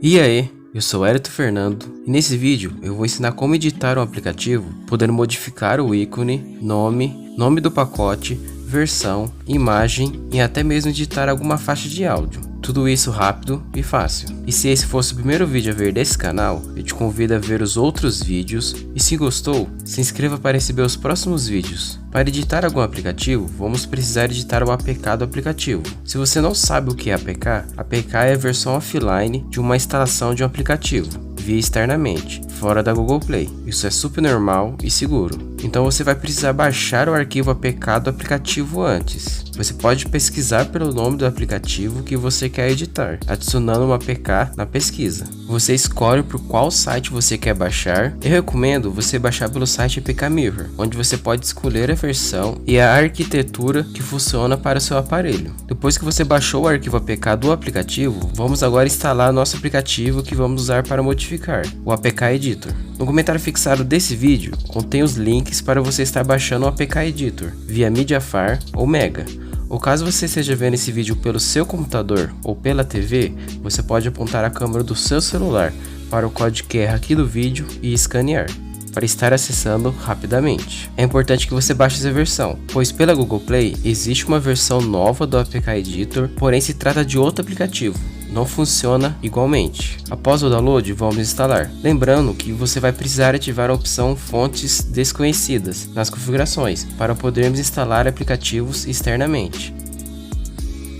E aí, eu sou Hélito Fernando e nesse vídeo eu vou ensinar como editar um aplicativo, podendo modificar o ícone, nome do pacote, versão, imagem e até mesmo editar alguma faixa de áudio. Tudo isso rápido e fácil. E se esse fosse o primeiro vídeo a ver desse canal, eu te convido a ver os outros vídeos e se gostou, se inscreva para receber os próximos vídeos. Para editar algum aplicativo, vamos precisar editar o APK do aplicativo. Se você não sabe o que é APK é a versão offline de uma instalação de um aplicativo, via externamente, fora da Google Play. Isso é super normal e seguro. Então você vai precisar baixar o arquivo APK do aplicativo antes. Você pode pesquisar pelo nome do aplicativo que você quer editar, adicionando um APK na pesquisa. Você escolhe por qual site você quer baixar. Eu recomendo você baixar pelo site APK Mirror, onde você pode escolher a versão e a arquitetura que funciona para o seu aparelho. Depois que você baixou o arquivo APK do aplicativo, vamos agora instalar nosso aplicativo que vamos usar para modificar, o APK Editor. No comentário fixado desse vídeo, contém os links para você estar baixando o APK Editor, via Mediafire ou Mega. Ou caso você esteja vendo esse vídeo pelo seu computador ou pela TV, você pode apontar a câmera do seu celular para o código QR aqui do vídeo e escanear, para estar acessando rapidamente. É importante que você baixe essa versão, pois pela Google Play existe uma versão nova do APK Editor, porém se trata de outro aplicativo. Não funciona igualmente. Após o download, vamos instalar. Lembrando que você vai precisar ativar a opção Fontes Desconhecidas nas configurações para podermos instalar aplicativos externamente.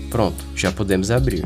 Pronto, já podemos abrir.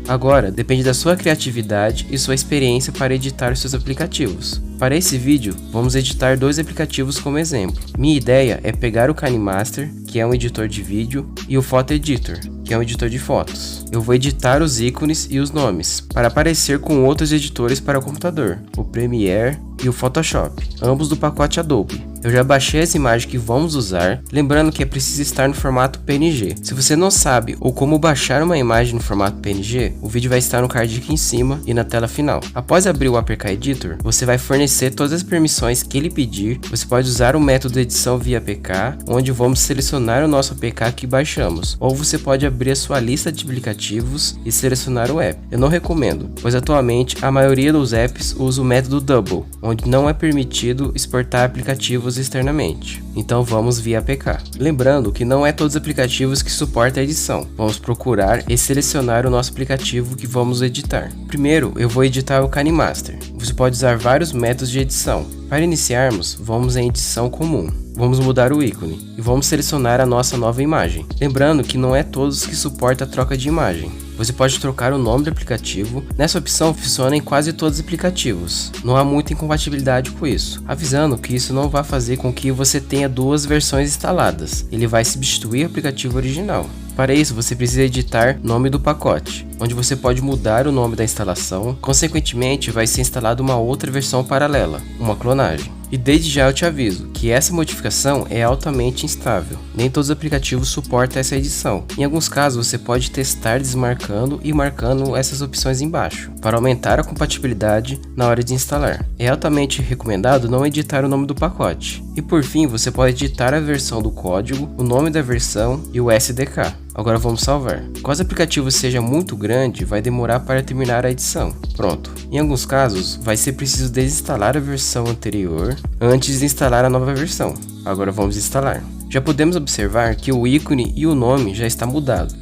Agora, depende da sua criatividade e sua experiência para editar seus aplicativos. Para esse vídeo, vamos editar dois aplicativos como exemplo. Minha ideia é pegar o KineMaster, que é um editor de vídeo, e o Photo Editor, que é um editor de fotos. Eu vou editar os ícones e os nomes, para aparecer com outros editores para o computador, o Premiere e o Photoshop, ambos do pacote Adobe. Eu já baixei as imagens que vamos usar, lembrando que é preciso estar no formato PNG. Se você não sabe ou como baixar uma imagem no formato PNG, o vídeo vai estar no card aqui em cima e na tela final. Após abrir o APK Editor, você vai fornecer todas as permissões que ele pedir. Você pode usar o método edição via APK, onde vamos selecionar o nosso APK que baixamos, ou você pode abrir a sua lista de aplicativos e selecionar o app. Eu não recomendo, pois atualmente a maioria dos apps usa o método Double, onde não é permitido exportar aplicativos externamente. Então vamos via APK. Lembrando que não é todos os aplicativos que suportam a edição. Vamos procurar e selecionar o nosso aplicativo que vamos editar. Primeiro eu vou editar o KineMaster. Você pode usar vários métodos de edição. Para iniciarmos, vamos em edição comum. Vamos mudar o ícone e vamos selecionar a nossa nova imagem. Lembrando que não é todos que suportam a troca de imagem. Você pode trocar o nome do aplicativo. Nessa opção funciona em quase todos os aplicativos. Não há muita incompatibilidade com isso. Avisando que isso não vai fazer com que você tenha duas versões instaladas. Ele vai substituir o aplicativo original. Para isso, você precisa editar nome do pacote, onde você pode mudar o nome da instalação. Consequentemente, vai ser instalada uma outra versão paralela, uma clonagem. E desde já eu te aviso que essa modificação é altamente instável. Nem todos os aplicativos suportam essa edição. Em alguns casos você pode testar desmarcando e marcando essas opções embaixo, para aumentar a compatibilidade na hora de instalar. É altamente recomendado não editar o nome do pacote. E por fim, você pode editar a versão do código, o nome da versão e o SDK. Agora vamos salvar. Caso o aplicativo seja muito grande, vai demorar para terminar a edição. Pronto. Em alguns casos, vai ser preciso desinstalar a versão anterior antes de instalar a nova versão. Agora vamos instalar. Já podemos observar que o ícone e o nome já está mudado.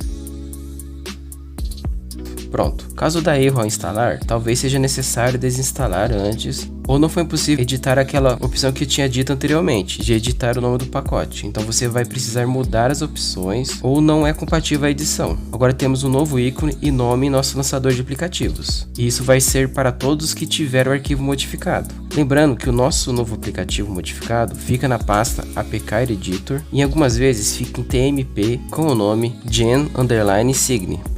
Pronto. Caso dá erro ao instalar, talvez seja necessário desinstalar antes, ou não foi possível editar aquela opção que eu tinha dito anteriormente, de editar o nome do pacote. Então você vai precisar mudar as opções, ou não é compatível a edição. Agora temos um novo ícone e nome em nosso lançador de aplicativos. E isso vai ser para todos que tiveram o arquivo modificado. Lembrando que o nosso novo aplicativo modificado fica na pasta APK Editor e algumas vezes fica em TMP com o nome gen_signe.apk.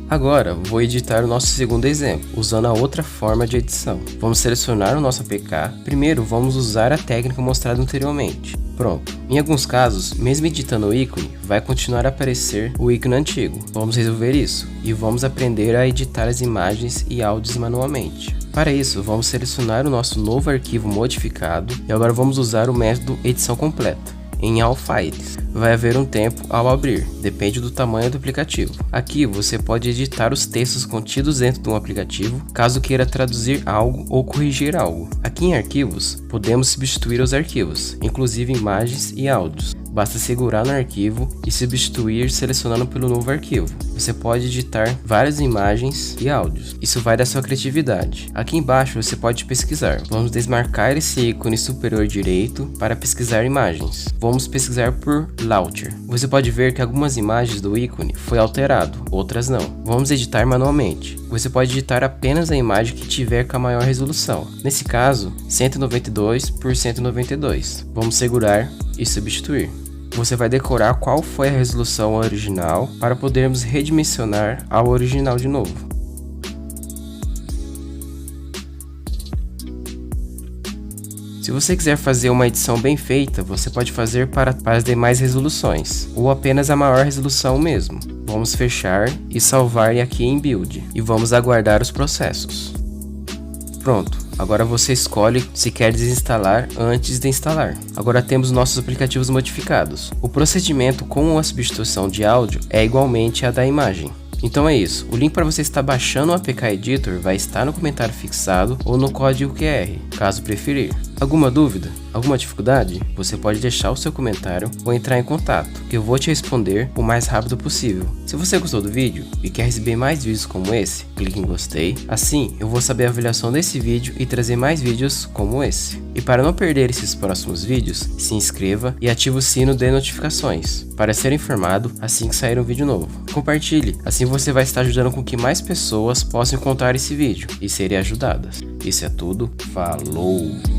Agora vou editar o nosso segundo exemplo, usando a outra forma de edição. Vamos selecionar o nosso APK. Primeiro vamos usar a técnica mostrada anteriormente. Pronto. Em alguns casos, mesmo editando o ícone, vai continuar a aparecer o ícone antigo. Vamos resolver isso e vamos aprender a editar as imagens e áudios manualmente. Para isso, vamos selecionar o nosso novo arquivo modificado e agora vamos usar o método edição completa. em All Files. Vai haver um tempo ao abrir, depende do tamanho do aplicativo. Aqui você pode editar os textos contidos dentro de um aplicativo, caso queira traduzir algo ou corrigir algo. Aqui em arquivos, podemos substituir os arquivos, inclusive imagens e áudios. Basta segurar no arquivo e substituir selecionando pelo novo arquivo. Você pode editar várias imagens e áudios. Isso vai da sua criatividade. Aqui embaixo você pode pesquisar. Vamos desmarcar esse ícone superior direito para pesquisar imagens. Vamos pesquisar por Launcher. Você pode ver que algumas imagens do ícone foi alterado, outras não. Vamos editar manualmente. Você pode editar apenas a imagem que tiver com a maior resolução. Nesse caso, 192 por 192. Vamos segurar e substituir. Você vai decorar qual foi a resolução original para podermos redimensionar ao original de novo. Se você quiser fazer uma edição bem feita, você pode fazer para as demais resoluções, ou apenas a maior resolução mesmo. Vamos fechar e salvar aqui em Build, e vamos aguardar os processos. Pronto, agora você escolhe se quer desinstalar antes de instalar. Agora temos nossos aplicativos modificados. O procedimento com a substituição de áudio é igualmente a da imagem. Então é isso, o link para você estar baixando o APK Editor vai estar no comentário fixado ou no código QR, caso preferir. Alguma dúvida? Alguma dificuldade? Você pode deixar o seu comentário ou entrar em contato, que eu vou te responder o mais rápido possível. Se você gostou do vídeo e quer receber mais vídeos como esse, clique em gostei, assim eu vou saber a avaliação desse vídeo e trazer mais vídeos como esse. E para não perder esses próximos vídeos, se inscreva e ative o sino de notificações, para ser informado assim que sair um vídeo novo. Compartilhe, assim você vai estar ajudando com que mais pessoas possam encontrar esse vídeo e serem ajudadas. Isso é tudo, falou!